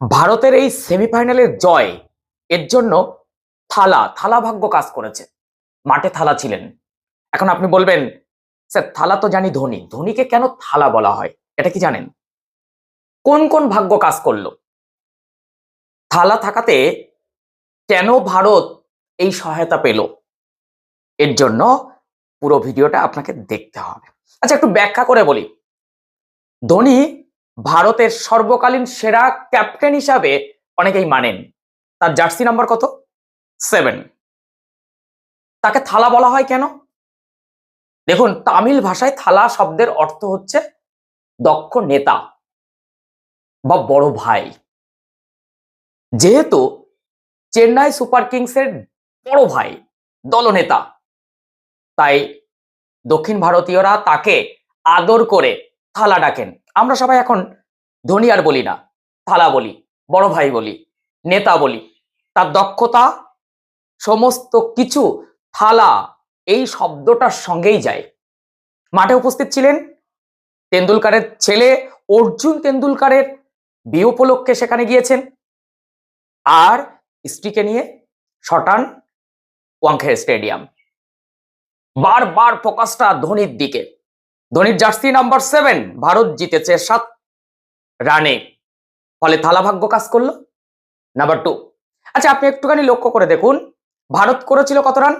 ভারতের এই সেমিফাইনালের জয় এর জন্য থালা থালা ভাগ্য কাজ করেছে। মাঠে থালা ছিলেন। এখন আপনি বলবেন, স্যার থালা তো জানি ধোনি, ধোনিকে কেন থালা বলা হয়? এটা কি জানেন? কোন কোন ভাগ্য কাজ করলো? থালা থাকাতে কেন ভারত এই সহায়তা পেল? এর জন্য পুরো ভিডিওটা আপনাকে দেখতে হবে। আচ্ছা, একটু ব্যাখ্যা করে বলি। ধোনি ভারতের সর্বকালীন সেরা ক্যাপ্টেন হিসাবে অনেকেই মানেন। তার জার্সি নাম্বার কত? 7। তাকে থালা বলা হয় কেন? দেখুন, তামিল ভাষায় থালা শব্দের অর্থ হচ্ছে দক্ষ নেতা বা বড় ভাই। যেহেতু চেন্নাই সুপার কিংসের বড় ভাই, দলনেতা, তাই দক্ষিণ ভারতীয়রা তাকে আদর করে থালা ডাকেন। আমরা সবাই এখন ধোনি আর বলি না, থালা বলি, বড় ভাই বলি, নেতা বলি। তার দক্ষতা সমস্ত কিছু থালা এই শব্দটার সঙ্গেই যায়। মাঠে উপস্থিত ছিলেন তেন্ডুলকারের ছেলে অর্জুন তেন্ডুলকারের বিয়ে উপলক্ষে সেখানে গিয়েছেন, আর স্ত্রীকে নিয়ে শটান ওয়াংখেড়ে স্টেডিয়াম। বারবার ফোকাসটা ধোনির দিকে। ধোনির জার্সি নাম্বার 7, ভারত জিতেছে 7 রানে, ফলে থালা ভাগ্য কাজ করলো। নাম্বার 2, আচ্ছা আপনি একটুখানি লক্ষ্য করে দেখুন, ভারত করেছিল কত রান?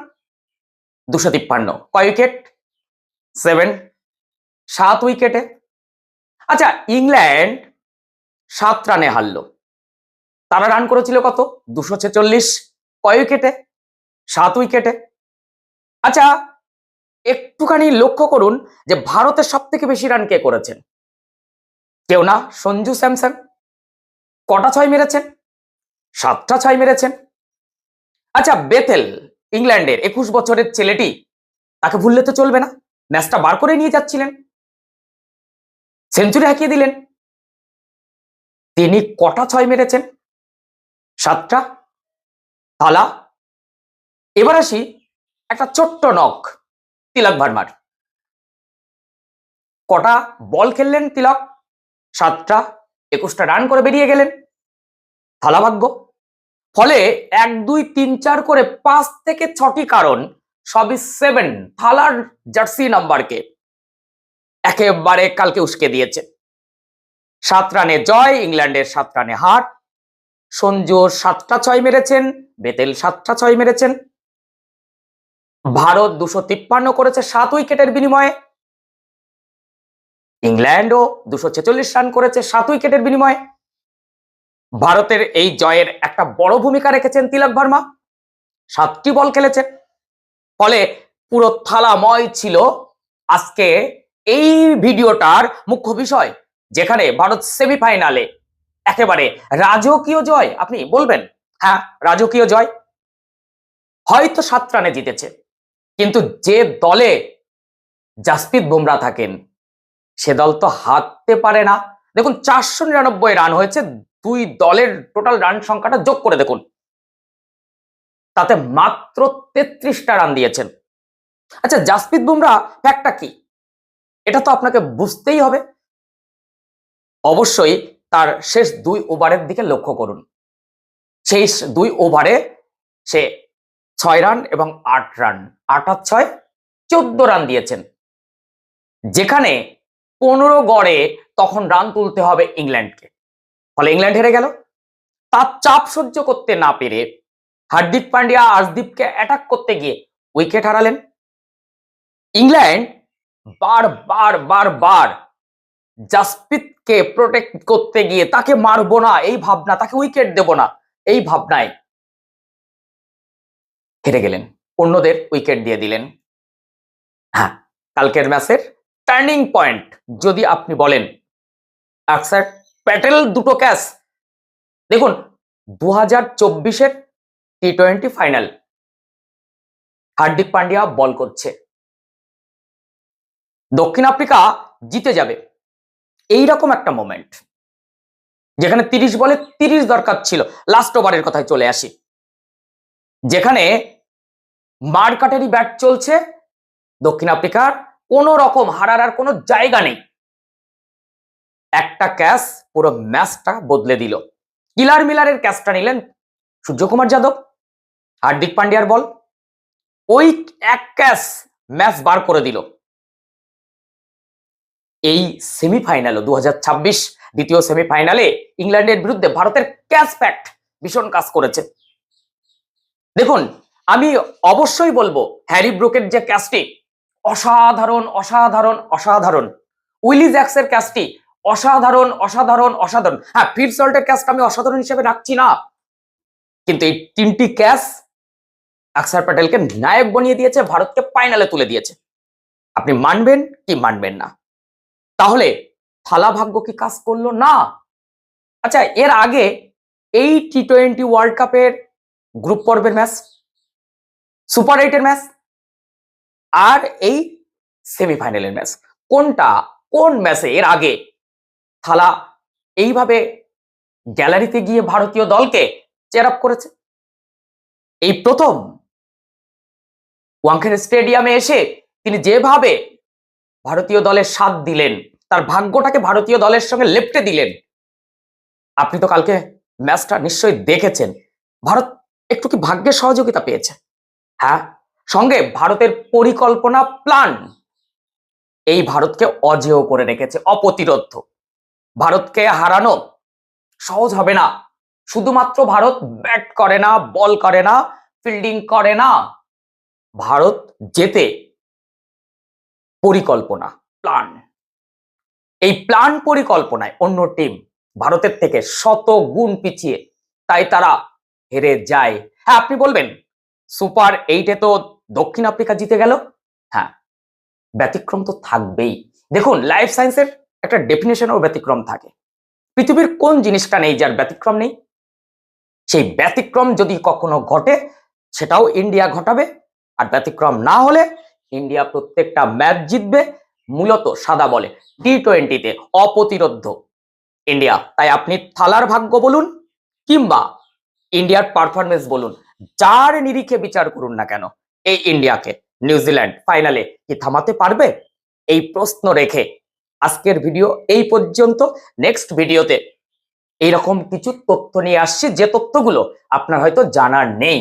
253। কয় উইকেট? 7, 7 উইকেটে। আচ্ছা, ইংল্যান্ড 7 রানে হারলো, তারা রান করেছিল কত? 246। কয় উইকেটে? 7 উইকেটে। আচ্ছা, একটুখানি লক্ষ্য করুন যে ভারতের সব থেকে বেশি রান কে করেছেন? কেউ না, সঞ্জু স্যামসন। কটা 6 মেরেছেন? 7টা 6 মেরেছেন। আচ্ছা, বেথেল, ইংল্যান্ডের 21 বছরের ছেলেটি, তাকে ভুললে তো চলবে না। ম্যাচটা বার করে নিয়ে যাচ্ছিলেন, সেঞ্চুরি হাঁকিয়ে দিলেন। তিনি কটা 6 মেরেছেন? 7টা। থালা। এবার আসি একটা ছোট্ট নক, তিলক ভার্মার। কটা বল খেললেন তিলক? 7টা। 21টা রান করে বেরিয়ে গেলেন। থালা ভাগ্য। ফলে 1 2 3 4 করে 5 থেকে 6টি কারণ, সবই 7 থালার জার্সি নাম্বারকে একেবারে কালকে উস্কে দিয়েছে। 7 রানে জয়, ইংল্যান্ডের 7 রানে হার। সঞ্জু 7টা 6 মেরেছেন, বেতেল 7টা 6 মেরেছেন। ভারত 253 করেছে 7 উইকেটের বিনিময়ে। ইংল্যান্ডও 246 রান করেছে 7 উইকেটের বিনিময়ে। ভারতের এই জয়ের একটা বড় ভূমিকা রেখেছেন তিলক ভার্মা, 7টি বল খেলেছেন। ফলে পুরো থালাময় ছিল আজকে এই ভিডিওটার মুখ্য বিষয়, যেখানে ভারত সেমিফাইনালে একেবারে রাজকীয় জয়। আপনি বলবেন, হ্যাঁ রাজকীয় জয়, হয়তো 7 রানে জিতেছে, কিন্তু যে দলে জাসপ্রীত বুমরা থাকেন সে দল তো হারতে পারে না। দেখুন, 499 রান হয়েছে, দুই দলের টোটাল রান সংখ্যাটা যোগ করে দেখুন, তাতে মাত্র 33টা রান দিয়েছেন। আচ্ছা, জাসপ্রীত বুমরা ফ্যাক্টটা কি, এটা তো আপনাকে বুঝতেই হবে। অবশ্যই তার শেষ 2 ওভারের দিকে লক্ষ্য করুন। সেই 2 ওভারে সে 6 রান এবং 8 রান, 8 আর 6 14 রান দিয়েছেন, যেখানে 15 গড়ে তখন রান তুলতে হবে ইংল্যান্ডকে। ফলে ইংল্যান্ড হেরে গেল। তার চাপ সহ্য করতে না পেরে হার্দিক পান্ডিয়া আর্শদীপকে অ্যাটাক করতে গিয়ে উইকেট হারালেন। ইংল্যান্ড বারবার বারবার জাসপ্রীতকে প্রোটেক্ট করতে গিয়ে, তাকে মারবো না এই ভাবনা, তাকে উইকেট দেব না এই ভাবনায় হেরে গেলেন, অন্যদের উইকেট দিয়ে দিলেন। হ্যাঁ, কালকের ম্যাচের টার্নিং পয়েন্ট যদি আপনি বলেন, আকসার প্যাটেল 2টো ক্যাচ। দেখুন, 2024-এর T20 ফাইনাল, হার্দিক পান্ডিয়া বল করছে, দক্ষিণ আফ্রিকা জিতে যাবে, এইরকম একটা মোমেন্ট, যেখানে 30 বলে 30 দরকার ছিল। লাস্ট ওভারের কথায় চলে আসি, যেখানে মারকাটারি ব্যাট চলছে, দক্ষিণ আফ্রিকার কোন রকম হারার আর কোনো জায়গা নেই। একটা ক্যাচ পুরো ম্যাচটা বদলে দিল। কিলার মিলারের ক্যাচটা নিলেন সূর্যকুমার যাদব, হার্দিক পান্ডিয়ার বল, ওই এক ক্যাচ ম্যাচ বার করে দিল। এই সেমিফাইনালও 2026 দ্বিতীয় সেমিফাইনালে ইংল্যান্ডের বিরুদ্ধে ভারতের ক্যাচ প্যাক্ট ভীষণ কাজ করেছে। দেখুন, আমি অবশ্যই বলবো হ্যারি ব্রুকের যে ক্যাচটি অসাধারণ অসাধারণ অসাধারণ, উইলি জ্যাক্সের ক্যাচটি অসাধারণ অসাধারণ অসাধারণ। হ্যাঁ, ফিটস সল্টের ক্যাচটা আমি অসাধারণ হিসেবে রাখছি না, কিন্তু এই তিনটি ক্যাচ অক্ষর প্যাটেলকে নায়ক বানিয়ে দিয়েছে, ভারতকে ফাইনালে তুলে দিয়েছে। আপনি মানবেন কি মানবেন না? তাহলে থালা ভাগ্য কি কাজ করলো না? আচ্ছা, এর আগে এই টি-20 ওয়ার্ল্ড কাপের গ্রুপ পর্বের ম্যাচ, সুপার 8-এর ম্যাচ আর এই সেমিফাইনালের ম্যাচ, কোন ম্যাচে এর আগে থালা এইভাবে গ্যালারিতে গিয়ে ভারতীয় দলকে চেয়ার আপ করেছে? এই প্রথম ওয়াংখেড়ে স্টেডিয়ামে এসে তিনি যেভাবে ভারতীয় দলের সাথ দিলেন, তার ভাগ্যটাকে ভারতীয় দলের সঙ্গে লেপ্টে দিলেন। আপনি তো কালকে ম্যাচটা নিশ্চয়ই দেখেছেন। ভারত একটু কি ভাগ্যের সহযোগিতা পেয়েছে? হ্যাঁ, সঙ্গে ভারতের পরিকল্পনা, প্ল্যান এই ভারতকে অজেয় করে রেখেছে, অপ্রতিরোধ্য। ভারতকে হারানো সহজ হবে না। শুধুমাত্র ভারত ব্যাট করে না, বল করে না, ফিল্ডিং করে না, ভারত জেতে পরিকল্পনা, প্ল্যান। এই প্ল্যান পরিকল্পনায় অন্য টিম ভারতের থেকে শত গুণ পিছিয়ে, তাই তারা হেরে যায়। হ্যাঁ, আপনি বলবেন সুপার 8-এ তো দক্ষিণ আফ্রিকা জিতে গেল। হ্যাঁ, ব্যতিক্রম তো থাকবেই। দেখুন, লাইফ সায়েন্সের একটা ডেফিনেশনও ব্যতিক্রম থাকে। পৃথিবীর কোন জিনিসটা নেই যার ব্যতিক্রম নেই? সেই ব্যতিক্রম যদি কখনো ঘটে, সেটাও ইন্ডিয়া ঘটাবে। আর ব্যতিক্রম না হলে ইন্ডিয়া প্রত্যেকটা ম্যাচ জিতবে, মূলত সাদা বলে। টি-20-তে অপ্রতিরোধ্য ইন্ডিয়া। তাই আপনি থালার ভাগ্য বলুন কিংবা ইন্ডিয়ার পারফরমেন্স বলুন, যার নিরিখে বিচার করুন না কেন, এই ইন্ডিয়াকে নিউজিল্যান্ড ফাইনালে কি থামাতে পারবে? এই প্রশ্ন রেখে আজকের ভিডিও এই পর্যন্ত। নেক্সট ভিডিওতে এইরকম কিছু তথ্য নিয়ে আসছি, যে তথ্যগুলো আপনার হয়তো জানার নেই।